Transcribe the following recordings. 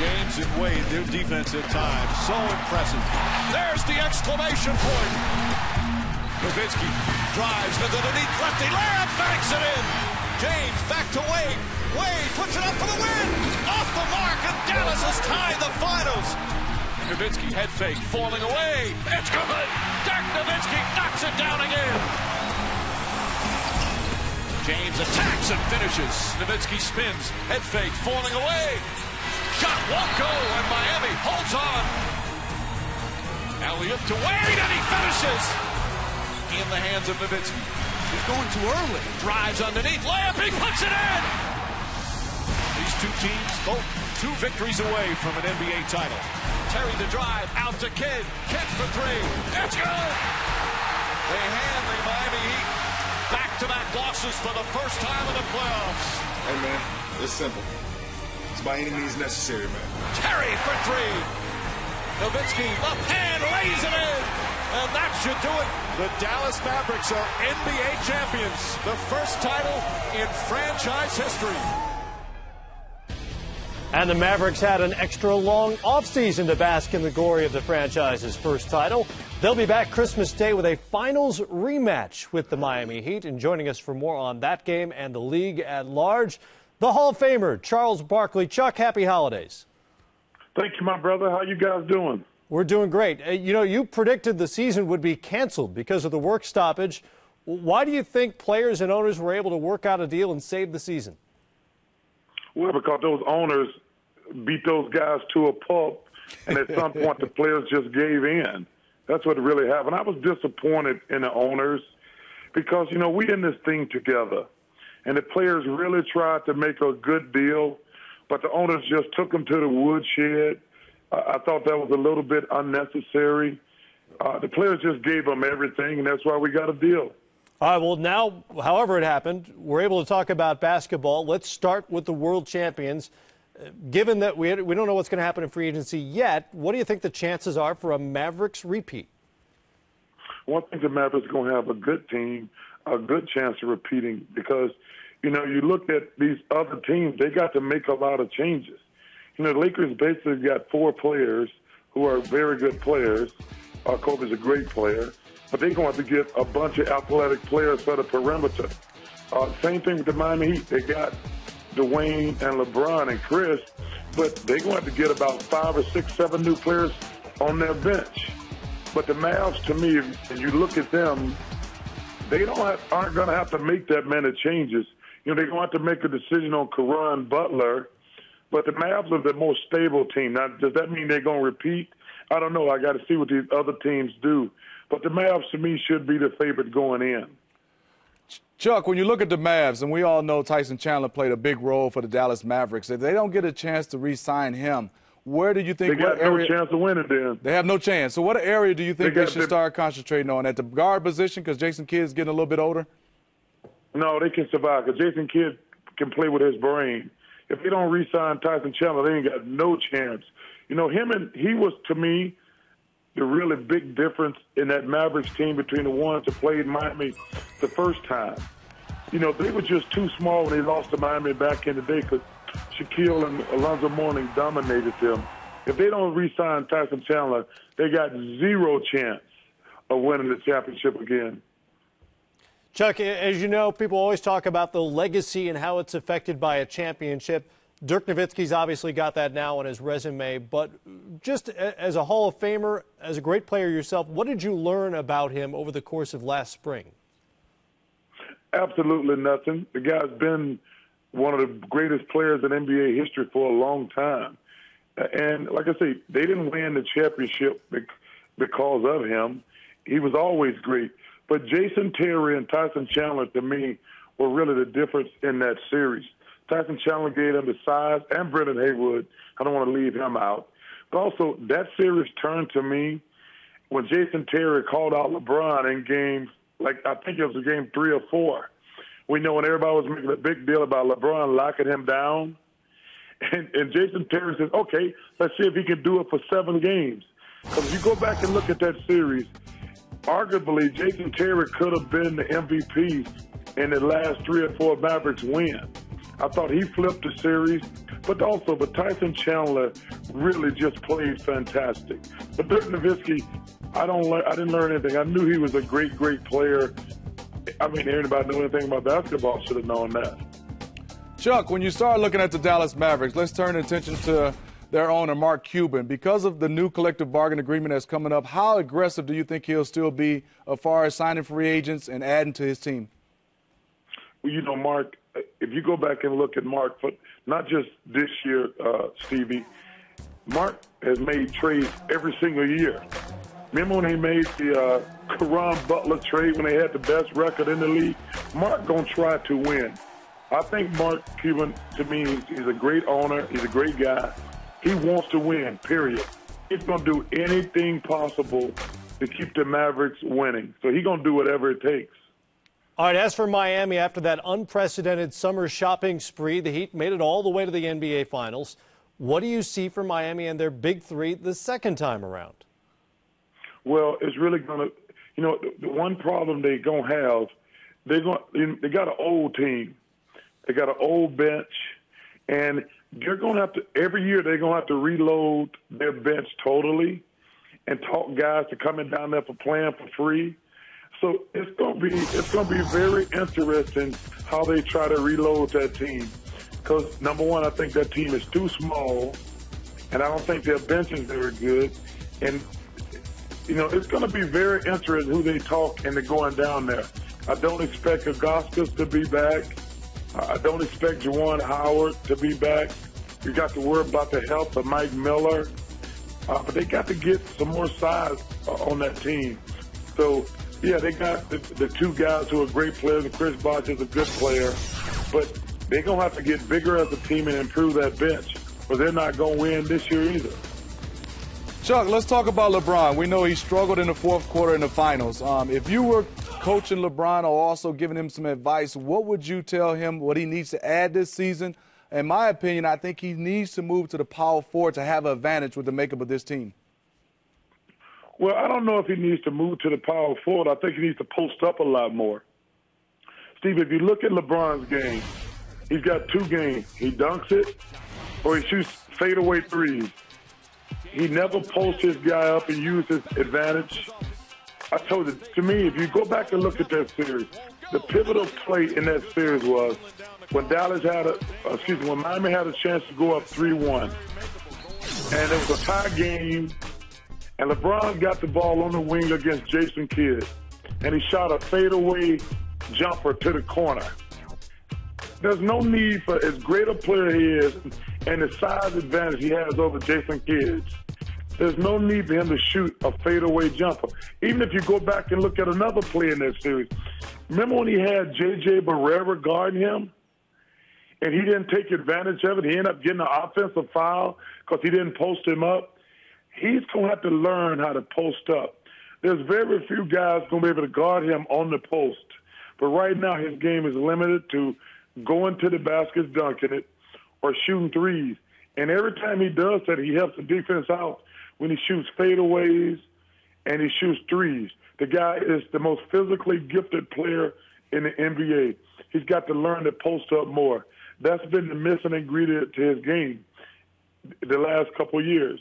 James and Wade, their defense at times, so impressive. There's the exclamation point. Nowitzki drives to the underneath lefty, layup, banks it in. James back to Wade. Wade puts it up for the win. Off the mark, and Dallas has tied the finals. Nowitzki head fake, falling away. It's good. Dirk Nowitzki knocks it down again. James attacks and finishes. Nowitzki spins, head fake, falling away. Shot won't go, and Miami holds on. Elliott to Wade, and he finishes. In the hands of Nowitzki. He's going too early. Drives underneath, layup, he puts it in. These two teams, both 2 victories away from an NBA title. Terry the drive, out to Kidd. Kidd for 3. It's good. They hand the Miami Heat back-to-back losses for the first time in the playoffs. Hey, man, it's simple. It's by any means necessary, man. Terry for 3. Nowitzki, left hand, lays it in. And that should do it. The Dallas Mavericks are NBA champions. The first title in franchise history. And the Mavericks had an extra long offseason to bask in the glory of the franchise's first title. They'll be back Christmas Day with a finals rematch with the Miami Heat. And joining us for more on that game and the league at large, the Hall of Famer, Charles Barkley. Chuck, happy holidays. Thank you, my brother. How you guys doing? We're doing great. You know, you predicted the season would be canceled because of the work stoppage. Why do you think players and owners were able to work out a deal and save the season? Well, because those owners beat those guys to a pulp, and at some point the players just gave in. That's what really happened. I was disappointed in the owners because, you know, we in this thing together, and the players really tried to make a good deal, but the owners just took them to the woodshed. I thought that was a little bit unnecessary. The players just gave them everything, and that's why we got a deal. All right, well, now, however it happened, we're able to talk about basketball. Let's start with the world champions. Given that we don't know what's going to happen in free agency yet, what do you think the chances are for a Mavericks repeat? Well, I think the Mavericks are going to have a good team, a good chance of repeating because, you know, you look at these other teams, they got to make a lot of changes. You know, the Lakers basically got 4 players who are very good players. Kobe's a great player. But they're going to have to get a bunch of athletic players for the perimeter. Same thing with the Miami Heat. They got Dwayne and LeBron and Chris, but they're going to have to get about 5 or 6, 7 new players on their bench. But the Mavs, to me, if you look at them, they aren't going to have to make that many changes. You know, they're going to have to make a decision on Caron Butler. But the Mavs are the most stable team. Now, does that mean they're going to repeat? I don't know. I got to see what these other teams do. But the Mavs, to me, should be the favorite going in. Chuck, when you look at the Mavs, and we all know Tyson Chandler played a big role for the Dallas Mavericks, if they don't get a chance to re-sign him, where do you think they got no chance to win it then? They have no chance. So what area do you think they should start concentrating on? At the guard position because Jason Kidd's getting a little bit older? No, they can survive because Jason Kidd can play with his brain. If they don't re-sign Tyson Chandler, they ain't got no chance. You know, he was, to me, the really big difference in that Mavericks team between the ones that played Miami the first time. You know, they were just too small when they lost to Miami back in the day because Shaquille and Alonzo Mourning dominated them. If they don't re-sign Tyson Chandler, they got 0 chance of winning the championship again. Chuck, as you know, people always talk about the legacy and how it's affected by a championship. Dirk Nowitzki's obviously got that now on his resume, but just as a Hall of Famer, as a great player yourself, what did you learn about him over the course of last spring? Absolutely nothing. The guy's been one of the greatest players in NBA history for a long time. And like I say, they didn't win the championship because of him. He was always great. But Jason Terry and Tyson Chandler, to me, were really the difference in that series. Tyson Chandler gave them the size, and Brendan Haywood. I don't want to leave him out. But also, that series turned to me when Jason Terry called out LeBron in game, I think it was game 3 or 4. We know when everybody was making a big deal about LeBron locking him down. And Jason Terry says, okay, let's see if he can do it for 7 games. Because if you go back and look at that series, arguably Jason Terry could have been the MVP in the last 3 or 4 Mavericks win. I thought he flipped the series, but Tyson Chandler really just played fantastic. But Dirk Nowitzki, I didn't learn anything. I knew he was a great, great player. I mean, anybody know anything about basketball should have known that. Chuck, when you start looking at the Dallas Mavericks, let's turn attention to their owner, Mark Cuban. Because of the new collective bargaining agreement that's coming up, how aggressive do you think he'll still be as far as signing free agents and adding to his team? Well, you know, Mark, if you go back and look at Mark, for not just this year, Stevie, Mark has made trades every single year. Remember when he made the Caron Butler trade when they had the best record in the league? Mark gonna try to win. I think Mark Cuban, to me, he's a great owner. He's a great guy. He wants to win, period. He's gonna do anything possible to keep the Mavericks winning. So he's gonna do whatever it takes. All right, as for Miami, after that unprecedented summer shopping spree, the Heat made it all the way to the NBA Finals. What do you see for Miami and their big three the second time around? Well, it's really going to, you know, the one problem they're going to have, they got an old team. They got an old bench, and they're going to have to, every year they're going to have to reload their bench totally and talk guys to coming down there for playing for free. So it's going to be very interesting how they try to reload that team. Because, number one, I think that team is too small, and I don't think their bench is very good. And, you know, it's going to be very interesting who they talk into going down there. I don't expect Augustus to be back. I don't expect Juwan Howard to be back. You got to worry about the health of Mike Miller. But they got to get some more size on that team. So, yeah, they got the two guys who are great players. Chris Bosh is a good player. But they're going to have to get bigger as a team and improve that bench. But they're not going to win this year either. Chuck, let's talk about LeBron. We know he struggled in the fourth quarter in the finals. If you were coaching LeBron or also giving him some advice, what would you tell him what he needs to add this season? In my opinion, I think he needs to move to the power forward to have an advantage with the makeup of this team. Well, I don't know if he needs to move to the power forward. I think he needs to post up a lot more. Steve, if you look at LeBron's game, he's got two games. He dunks it or he shoots fadeaway threes. He never posts his guy up and uses advantage. I told you, to me, if you go back and look at that series, the pivotal play in that series was when when Miami had a chance to go up 3-1. And it was a tie game, and LeBron got the ball on the wing against Jason Kidd, and he shot a fadeaway jumper to the corner. There's no need for as great a player he is and the size advantage he has over Jason Kidd. There's no need for him to shoot a fadeaway jumper. Even if you go back and look at another play in that series, remember when he had J.J. Barrera guarding him and he didn't take advantage of it? He ended up getting an offensive foul because he didn't post him up. He's going to have to learn how to post up. There's very few guys going to be able to guard him on the post. But right now his game is limited to going to the basket, dunking it, or shooting threes. And every time he does that, he helps the defense out when he shoots fadeaways and he shoots threes. The guy is the most physically gifted player in the NBA. He's got to learn to post up more. That's been the missing ingredient to his game the last couple of years.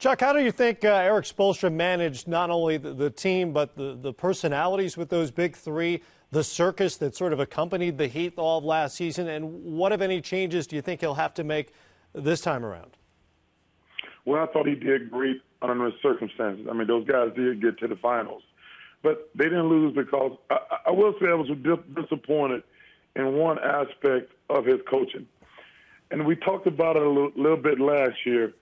Chuck, how do you think Eric Spoelstra managed not only the team but the personalities with those big three, the circus that sort of accompanied the Heat all of last season, and what, if any, changes do you think he'll have to make this time around? Well, I thought he did great under the circumstances. I mean, those guys did get to the finals. But they didn't lose because I will say I was disappointed in one aspect of his coaching. And we talked about it a little bit last year.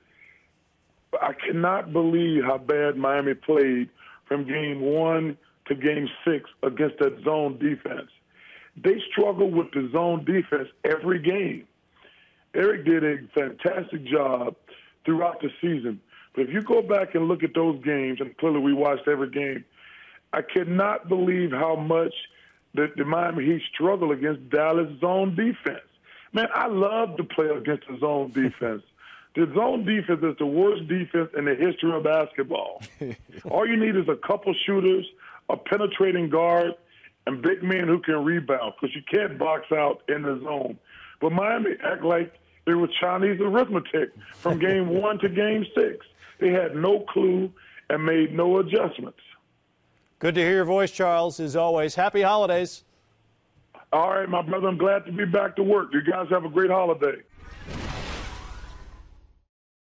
I cannot believe how bad Miami played from game 1 to game 6 against that zone defense. They struggled with the zone defense every game. Eric did a fantastic job throughout the season. But if you go back and look at those games, and clearly we watched every game, I cannot believe how much the Miami Heat struggled against Dallas zone defense. Man, I love to play against the zone defense. The zone defense is the worst defense in the history of basketball. All you need is a couple shooters, a penetrating guard, and big men who can rebound, because you can't box out in the zone. But Miami act like it was Chinese arithmetic from game 1 to game 6. They had no clue and made no adjustments. Good to hear your voice, Charles, as always. Happy holidays. All right, my brother, I'm glad to be back to work. You guys have a great holiday.